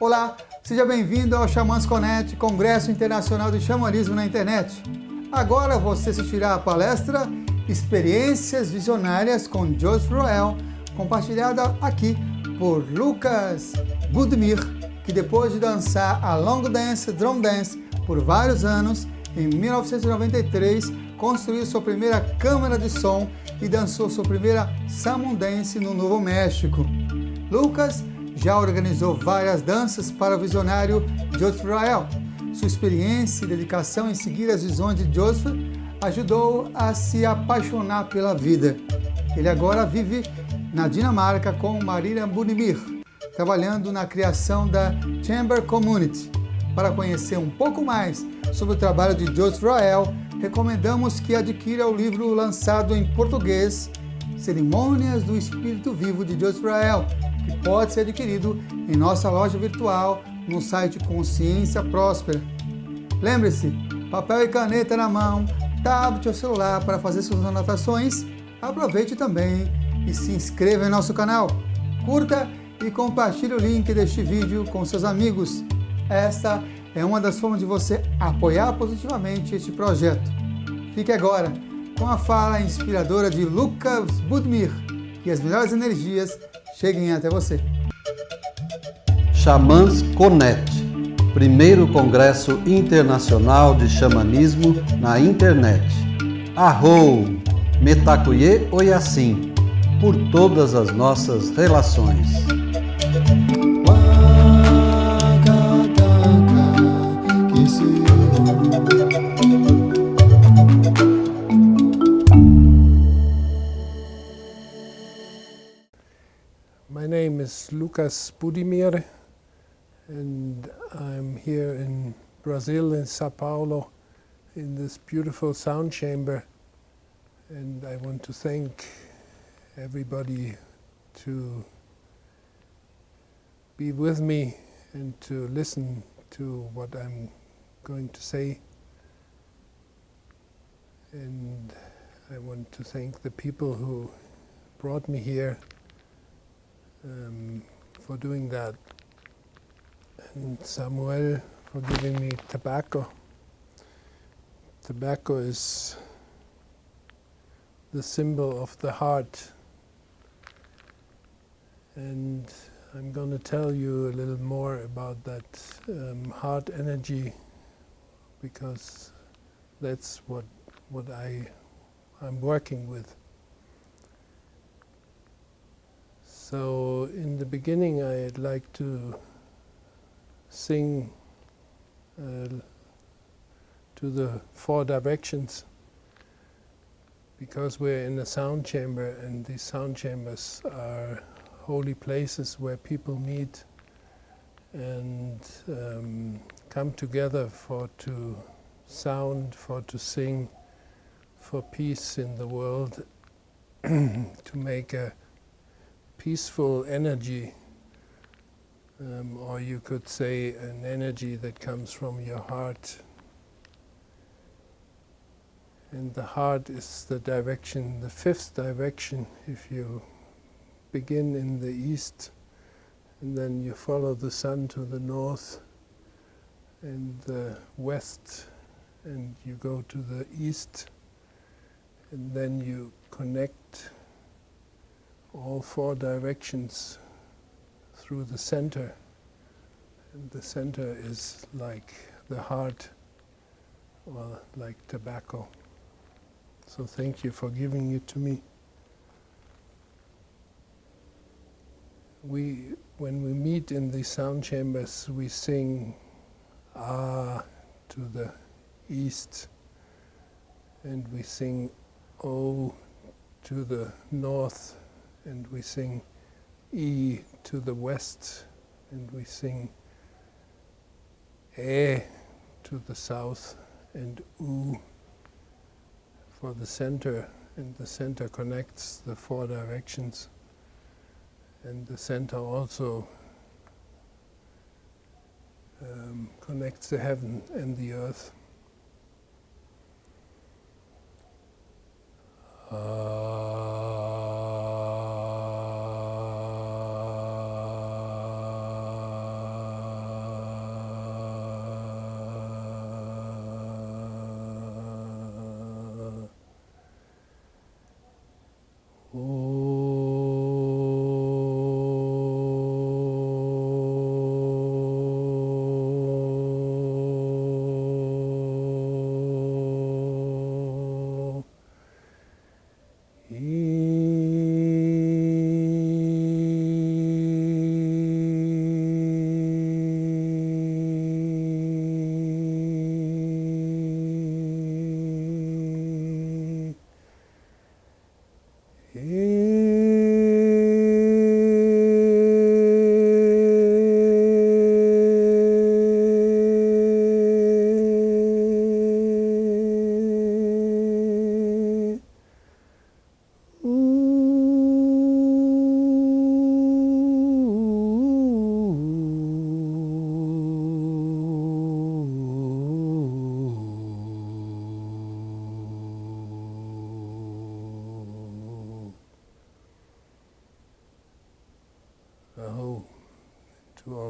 Olá, seja bem-vindo ao XamasConet, Congresso Internacional de Xamanismo na internet. Agora você assistirá a palestra Experiências Visionárias com Joseph Rael, compartilhada aqui por Lukas Budimir, que depois de dançar a long dance, drum dance, por vários anos, em 1993, construiu sua primeira Câmara de Som e dançou sua primeira salmon dance no Novo México. Lukas já organizou várias danças para o visionário Joseph Rael. Sua experiência e dedicação em seguir as visões de Joseph ajudou a se apaixonar pela vida. Ele agora vive na Dinamarca com Marina Budimir, trabalhando na criação da Chamber Community. Para conhecer um pouco mais sobre o trabalho de Joseph Rael, recomendamos que adquira o livro lançado em português, Cerimônias do Espírito Vivo de Joseph Rael, que pode ser adquirido em nossa loja virtual no site Consciência Próspera. Lembre-se, papel e caneta na mão, tablet ou celular para fazer suas anotações. Aproveite também e se inscreva em nosso canal. Curta e compartilhe o link deste vídeo com seus amigos. Esta é uma das formas de você apoiar positivamente este projeto. Fique agora com a fala inspiradora de Lukas Budimir, que as melhores energias cheguem até você. XamasConet, primeiro Congresso Internacional de Xamanismo na internet. Arrou, metacuye oiasim, por todas as nossas relações. My name is Lukas Budimir, and I'm here in Brazil, in Sao Paulo, in this beautiful sound chamber. And I want to thank everybody to be with me and to listen to what I'm going to say. And I want to thank the people who brought me here for doing that, and Samuel for giving me tobacco. Tobacco is the symbol of the heart, and I'm going to tell you a little more about that heart energy, because that's what I'm working with. So in the beginning I'd like to sing to the four directions, because we're in a sound chamber, and these sound chambers are holy places where people meet and come together to sound, to sing, for peace in the world, to make a peaceful energy, or you could say an energy that comes from your heart. And the heart is the direction, the fifth direction. If you begin in the east, and then you follow the sun to the north and the west, and you go to the east, and then you connect all four directions through the center, and the center is like the heart, or like tobacco. So thank you for giving it to me. When we meet in the sound chambers, we sing Ah to the east, and we sing O to the north, and we sing E to the west, and we sing E to the south, and U for the center, and the center connects the four directions, and the center also connects the heaven and the earth.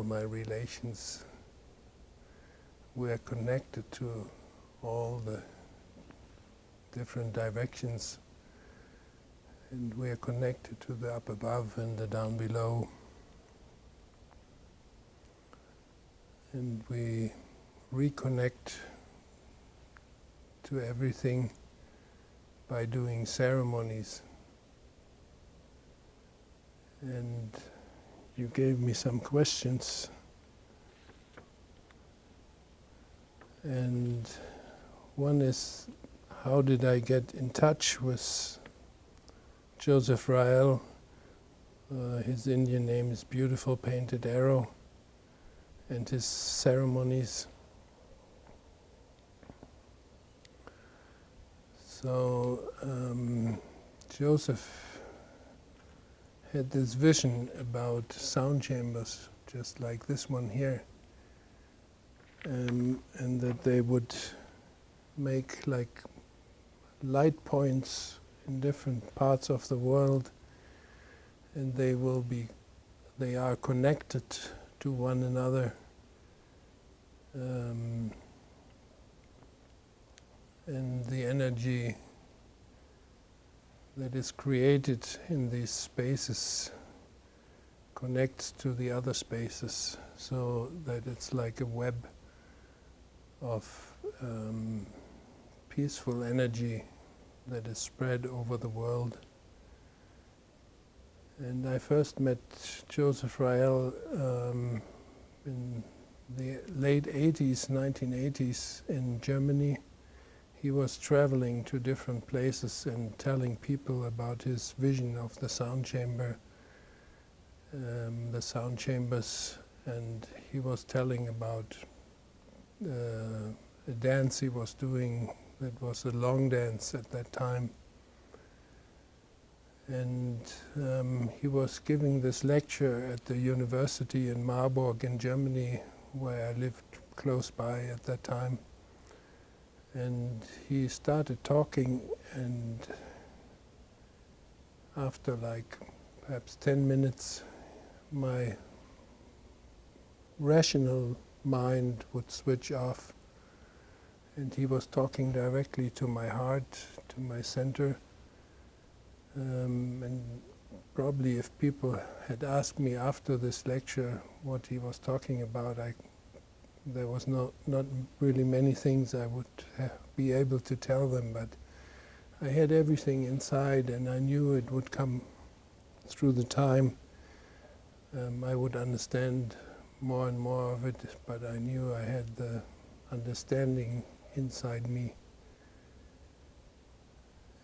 my relations. We are connected to all the different directions, and we are connected to the up above and the down below. And we reconnect to everything by doing ceremonies. And you gave me some questions. And one is, how did I get in touch with Joseph Rael? His Indian name is Beautiful Painted Arrow, and his ceremonies. So Joseph had this vision about sound chambers, just like this one here, and that they would make like light points in different parts of the world, and they are connected to one another. And the energy that is created in these spaces connects to the other spaces, so that it's like a web of peaceful energy that is spread over the world. And I first met Joseph Rael in the late 80s, 1980s in Germany. He was traveling to different places and telling people about his vision of the sound chamber, the sound chambers, and he was telling about a dance he was doing that was a long dance at that time. And he was giving this lecture at the university in Marburg in Germany, where I lived close by at that time. And he started talking, and after like perhaps 10 minutes, my rational mind would switch off, and he was talking directly to my heart, to my center. And probably if people had asked me after this lecture what he was talking about, there was not really many things I would be able to tell them, but I had everything inside, and I knew it would come through the time. I would understand more and more of it, but I knew I had the understanding inside me.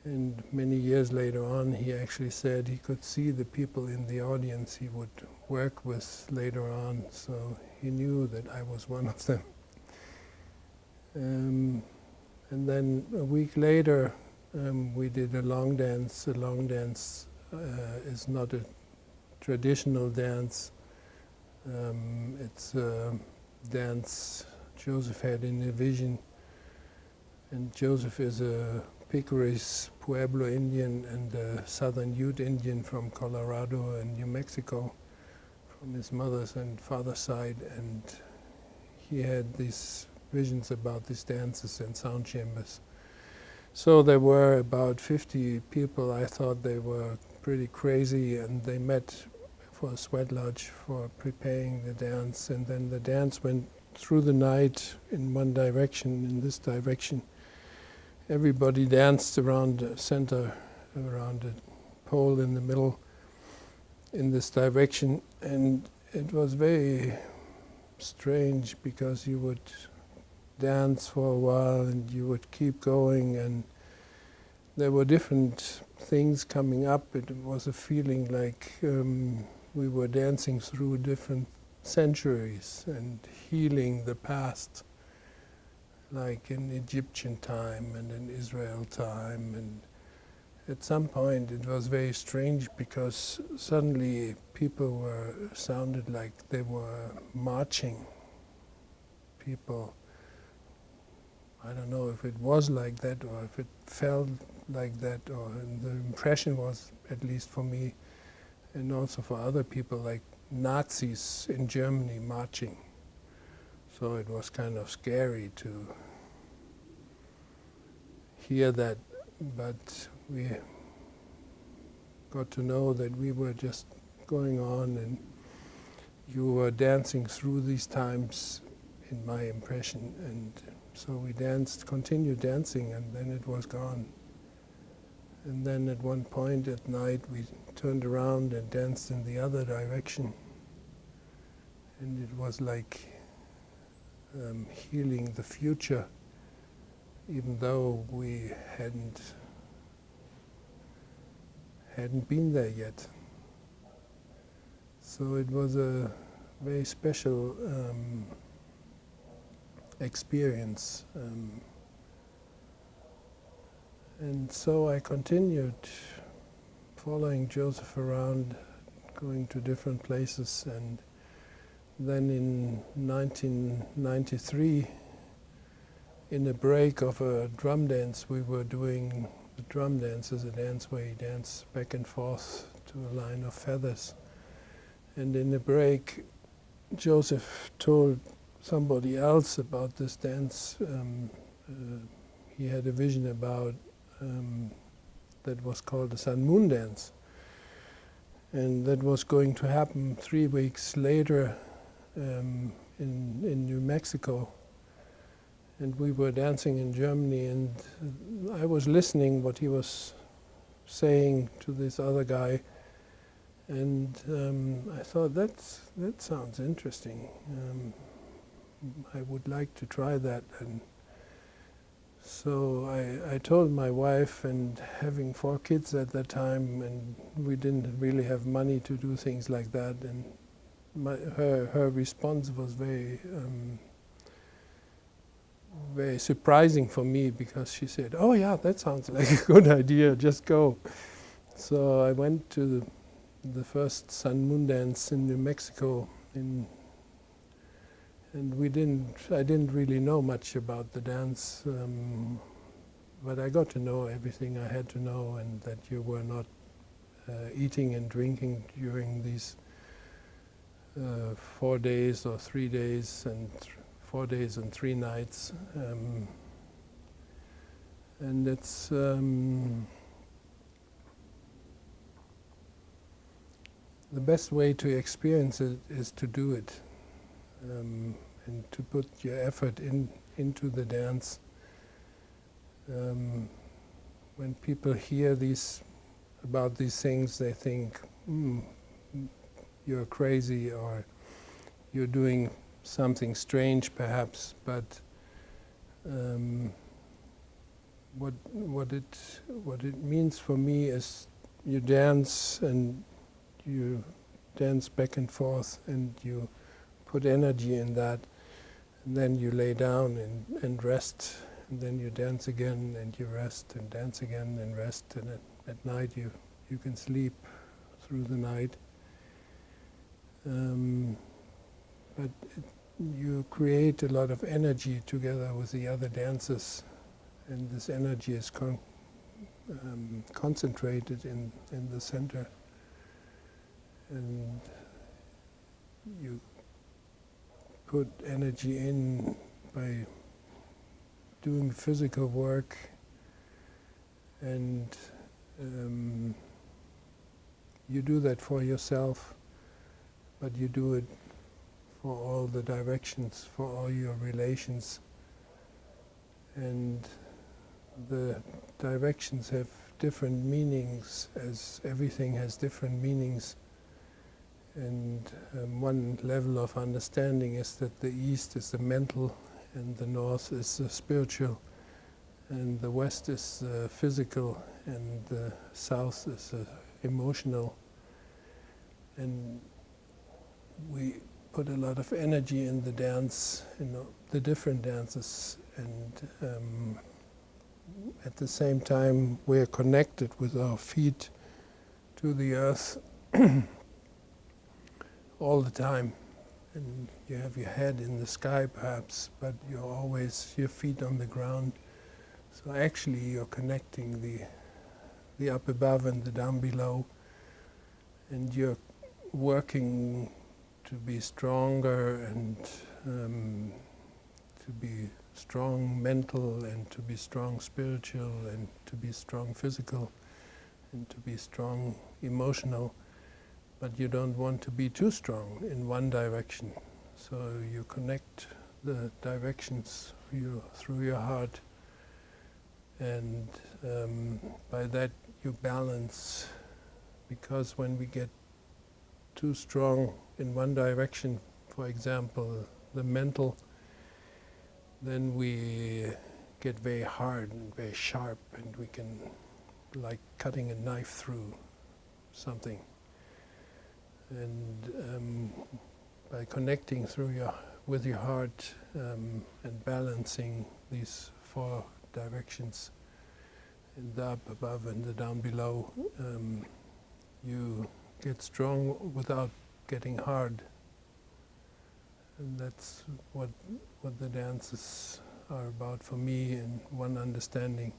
And many years later on, he actually said he could see the people in the audience he would work with later on, so he knew that I was one of them. And then a week later, we did a long dance. A long dance is not a traditional dance. It's a dance Joseph had in a vision. And Joseph is a Picuris Pueblo Indian and a Southern Ute Indian from Colorado and New Mexico, from his mother's and father's side, and he had these visions about these dances and sound chambers. So there were about 50 people. I thought they were pretty crazy, and they met for a sweat lodge for preparing the dance, and then the dance went through the night in one direction, in this direction. Everybody danced around the center, around a pole in the middle, in this direction, and it was very strange because you would dance for a while and you would keep going, and there were different things coming up. It was a feeling like we were dancing through different centuries and healing the past, like in Egyptian time and in Israel time. And at some point it was very strange because suddenly people sounded like they were marching. People, I don't know if it was like that or if it felt like that, or the impression was, at least for me and also for other people, like Nazis in Germany marching. So it was kind of scary to hear that, but we got to know that we were just going on, and you were dancing through these times, in my impression. And so we continued dancing, and then it was gone. And then at one point at night we turned around and danced in the other direction. And it was like healing the future, even though we hadn't been there yet. So it was a very special experience. And so I continued following Joseph around, going to different places, and then in 1993, in a break of a drum dance, we were doing the drum dance as a dance where you dance back and forth to a line of feathers. And in the break, Joseph told somebody else about this dance. He had a vision about that was called the Sun Moon Dance. And that was going to happen 3 weeks later in New Mexico. And we were dancing in Germany, and I was listening what he was saying to this other guy, and I thought that sounds interesting. I would like to try that. And so I told my wife, and having 4 kids at that time, and we didn't really have money to do things like that, and her response was very surprising for me, because she said, "Oh yeah, that sounds like a good idea, just go." So I went to the first Sun Moon Dance in New Mexico, and I didn't really know much about the dance, but I got to know everything I had to know, and that you were not eating and drinking during these 4 days or 3 days, and 4 days and 3 nights. And it's the best way to experience it is to do it, and to put your effort into the dance. When people hear about these things, they think, you're crazy, or you're doing something strange perhaps, but what it means for me is you dance, and you dance back and forth, and you put energy in that, and then you lay down and rest, and then you dance again, and you rest, and dance again and rest, and at night you can sleep through the night. But you create a lot of energy together with the other dancers, and this energy is concentrated in the center, and you put energy in by doing physical work, and you do that for yourself, but you do it for all the directions, for all your relations. And the directions have different meanings, as everything has different meanings. And one level of understanding is that the East is the mental, and the North is the spiritual, and the West is the physical, and the South is the emotional. And we put a lot of energy in the dance, the different dances, and at the same time we're connected with our feet to the earth all the time. And you have your head in the sky perhaps, but you're always your feet on the ground. So actually you're connecting the up above and the down below, and you're working to be stronger and to be strong mental and to be strong spiritual and to be strong physical and to be strong emotional, but you don't want to be too strong in one direction. So you connect the directions through your heart, and by that you balance, because when we get too strong in one direction, for example, the mental, then we get very hard and very sharp, and we can, like cutting a knife through something. And by connecting with your heart and balancing these four directions, and the up above and the down below, you get strong without getting hard. And that's what the dances are about for me, in one understanding.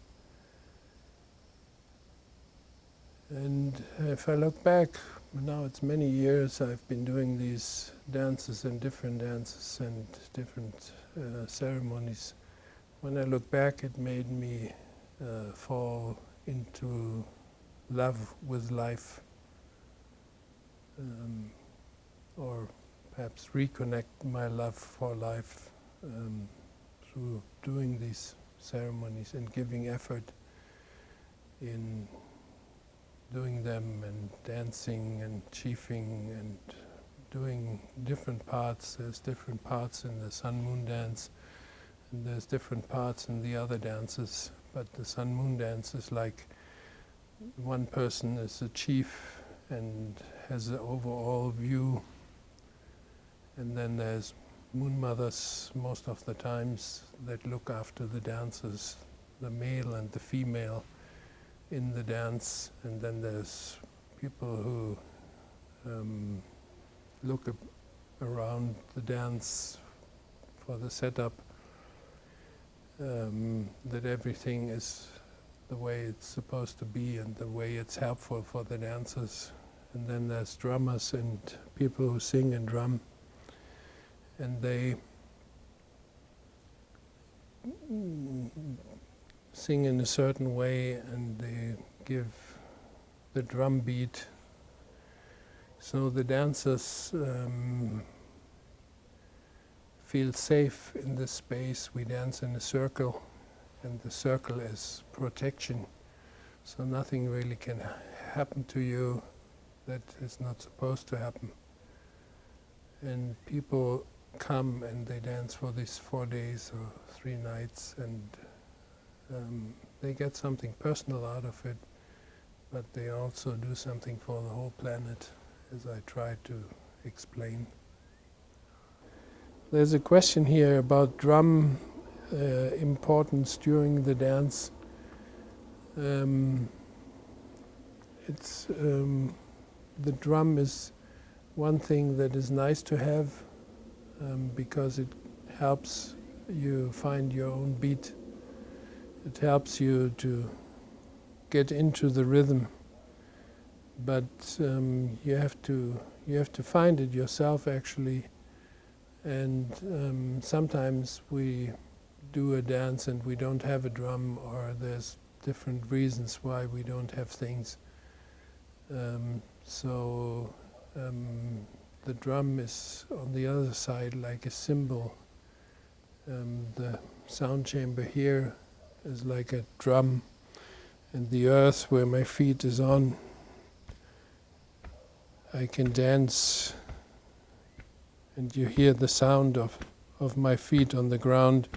And if I look back, now it's many years I've been doing these dances and different ceremonies. When I look back, it made me fall into love with life, or perhaps reconnect my love for life through doing these ceremonies and giving effort in doing them, and dancing and chiefing and doing different parts. There's different parts in the sun-moon dance, and there's different parts in the other dances, but the sun-moon dance is like one person is a chief and has an overall view, and then there's moon mothers most of the times that look after the dancers, the male and the female in the dance, and then there's people who look around the dance for the setup, that everything is the way it's supposed to be and the way it's helpful for the dancers. And then there's drummers and people who sing and drum, and they sing in a certain way, and they give the drum beat. So the dancers feel safe in this space. We dance in a circle, and the circle is protection. So nothing really can happen to you that is not supposed to happen. And people come and they dance for these 4 days or 3 nights, and they get something personal out of it, but they also do something for the whole planet, as I try to explain. There's a question here about drum importance during the dance. The drum is one thing that is nice to have, because it helps you find your own beat. It helps you to get into the rhythm, but you have to find it yourself, actually. And sometimes we do a dance and we don't have a drum, or there's different reasons why we don't have things. So the drum is on the other side like a symbol. The sound chamber here is like a drum, and the earth where my feet is on, I can dance, and you hear the sound of my feet on the ground.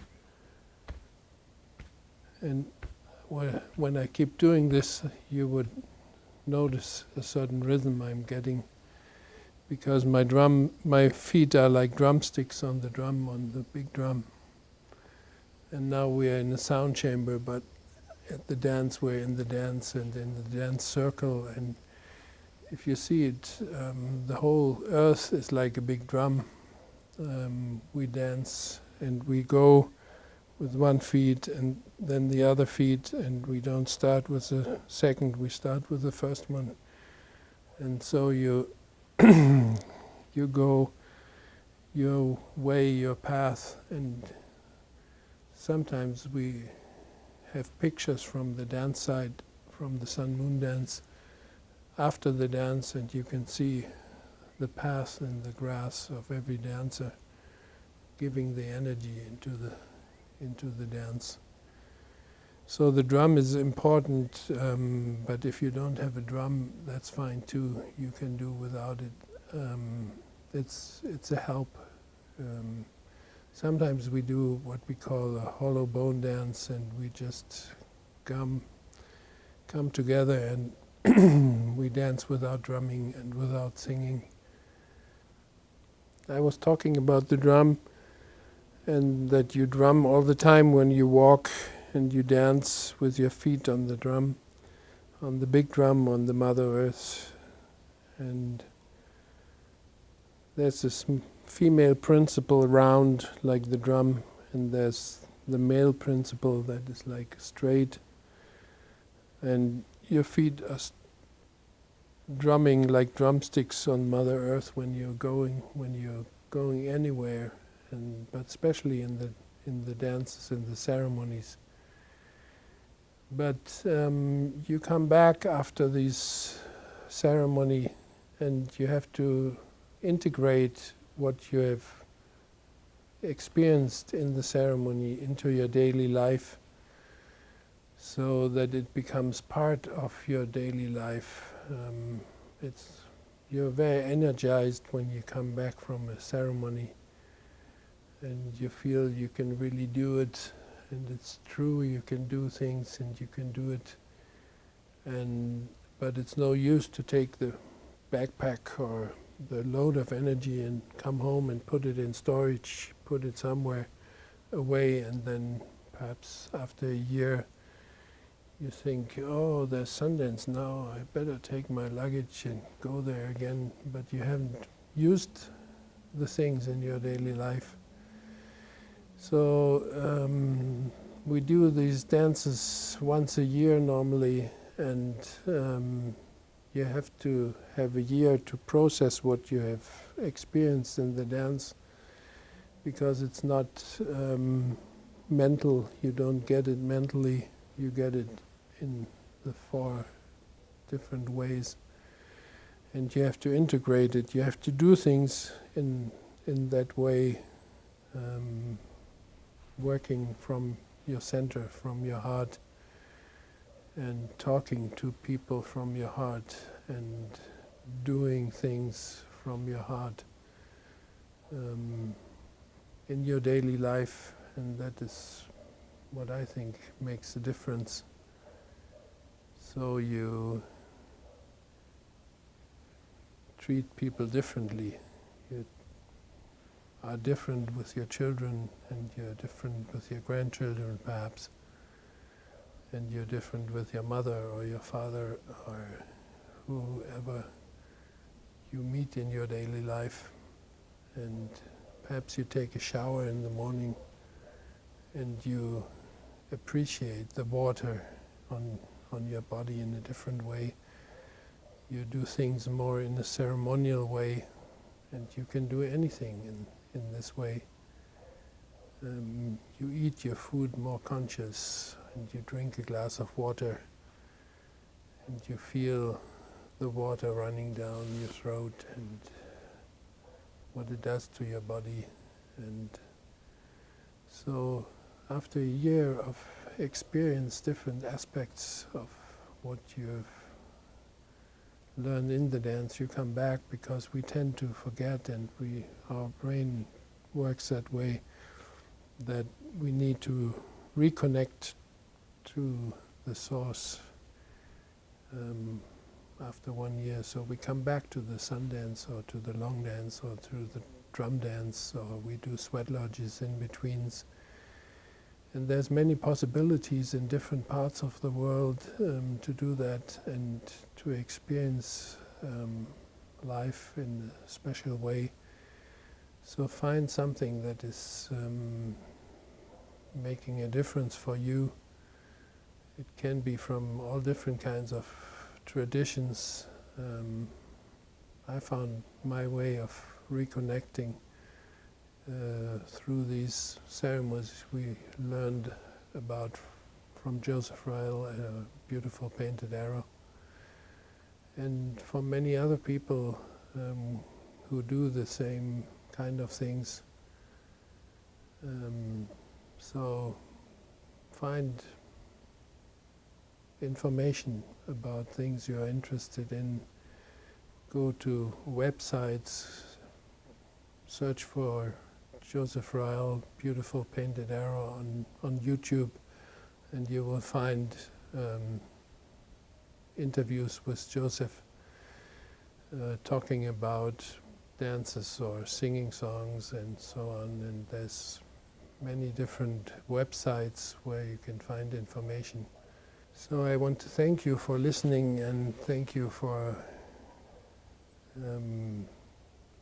And when I keep doing this, you would notice a certain rhythm I'm getting, because my feet are like drumsticks on the drum, on the big drum. And now we are in the sound chamber, but at the dance, we're in the dance and in the dance circle. And if you see it, the whole earth is like a big drum. We dance and we go with one feet and then the other feet, and we don't start with the second, we start with the first one. And so you you go your way, your path, and sometimes we have pictures from the dance site, from the sun-moon dance, after the dance, and you can see the path and the grass of every dancer giving the energy into the dance. So the drum is important, but if you don't have a drum, that's fine too. You can do without it. It's a help. Sometimes we do what we call a hollow bone dance, and we just come together and we dance without drumming and without singing. I was talking about the drum, and that you drum all the time when you walk, and you dance with your feet on the drum, on the big drum, on the Mother Earth. And there's this female principle around, like the drum, and there's the male principle that is like straight, and your feet are drumming like drumsticks on Mother Earth when you're going anywhere, but especially in the dances and the ceremonies. But you come back after this ceremony, and you have to integrate what you have experienced in the ceremony into your daily life, so that it becomes part of your daily life. You're very energized when you come back from a ceremony, and you feel you can really do it, and it's true, you can do things and you can do it. But it's no use to take the backpack or the load of energy and come home and put it in storage, put it somewhere away, and then perhaps after a year you think, oh, there's Sundance now, I better take my luggage and go there again, but you haven't used the things in your daily life. So we do these dances once a year normally, and you have to have a year to process what you have experienced in the dance, because it's not mental. You don't get it mentally, you get it in the 4 different ways, and you have to integrate it. You have to do things in that way, working from your center, from your heart, and talking to people from your heart, and doing things from your heart in your daily life. And that is what I think makes a difference. So you treat people differently. You are different with your children, and you're different with your grandchildren perhaps, and you're different with your mother or your father or whoever you meet in your daily life. And perhaps you take a shower in the morning and you appreciate the water on your body in a different way. You do things more in a ceremonial way, and you can do anything in this way. You eat your food more conscious, and you drink a glass of water, and you feel the water running down your throat and what it does to your body. And so after a year of experience, different aspects of what you've learned in the dance, you come back, because we tend to forget, and our brain works that way, that we need to reconnect to the source after 1 year. So we come back to the sun dance, or to the long dance, or to the drum dance, or we do sweat lodges in betweens. And there's many possibilities in different parts of the world to do that, and to experience life in a special way. So find something that is making a difference for you. It can be from all different kinds of traditions. I found my way of reconnecting through these ceremonies we learned about from Joseph Rael, a beautiful painted arrow. And for many other people who do the same kind of things. So find information about things you are interested in. Go to websites, search for Joseph Rael, beautiful painted arrow on YouTube, and you will find interviews with Joseph talking about dances or singing songs and so on. And there's many different websites where you can find information. So I want to thank you for listening, and thank you for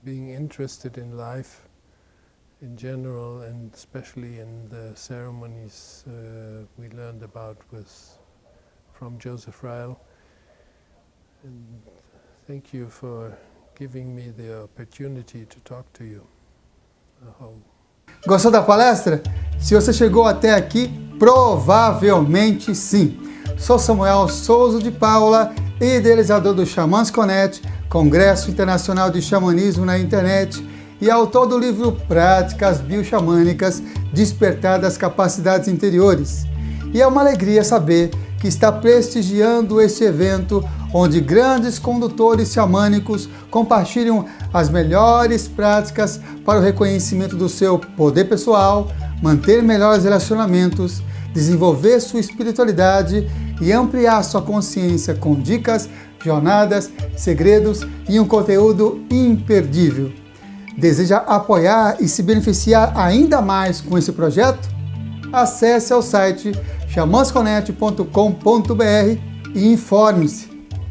being interested in life in general, and especially in the ceremonies we learned about from Joseph Rael. And thank you for giving me the opportunity to talk to you. Gostou da palestra? Se você chegou até aqui, provavelmente sim. Sou Samuel Souza de Paula, idealizador do XamasConet, Congresso Internacional de Xamanismo na internet, e autor do livro Práticas Bioxamânicas, Despertar das Capacidades Interiores. E é uma alegria saber que está prestigiando este evento, onde grandes condutores xamânicos compartilham as melhores práticas para o reconhecimento do seu poder pessoal, manter melhores relacionamentos, desenvolver sua espiritualidade e ampliar sua consciência com dicas, jornadas, segredos e um conteúdo imperdível. Deseja apoiar e se beneficiar ainda mais com esse projeto? Acesse ao site XamasConet.com.br e informe-se,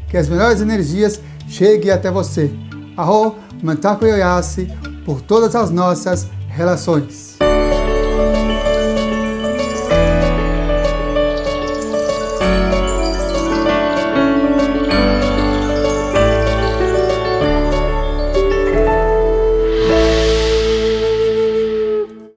que as melhores energias cheguem até você. Arro, mantaku yoyasi, por todas as nossas relações.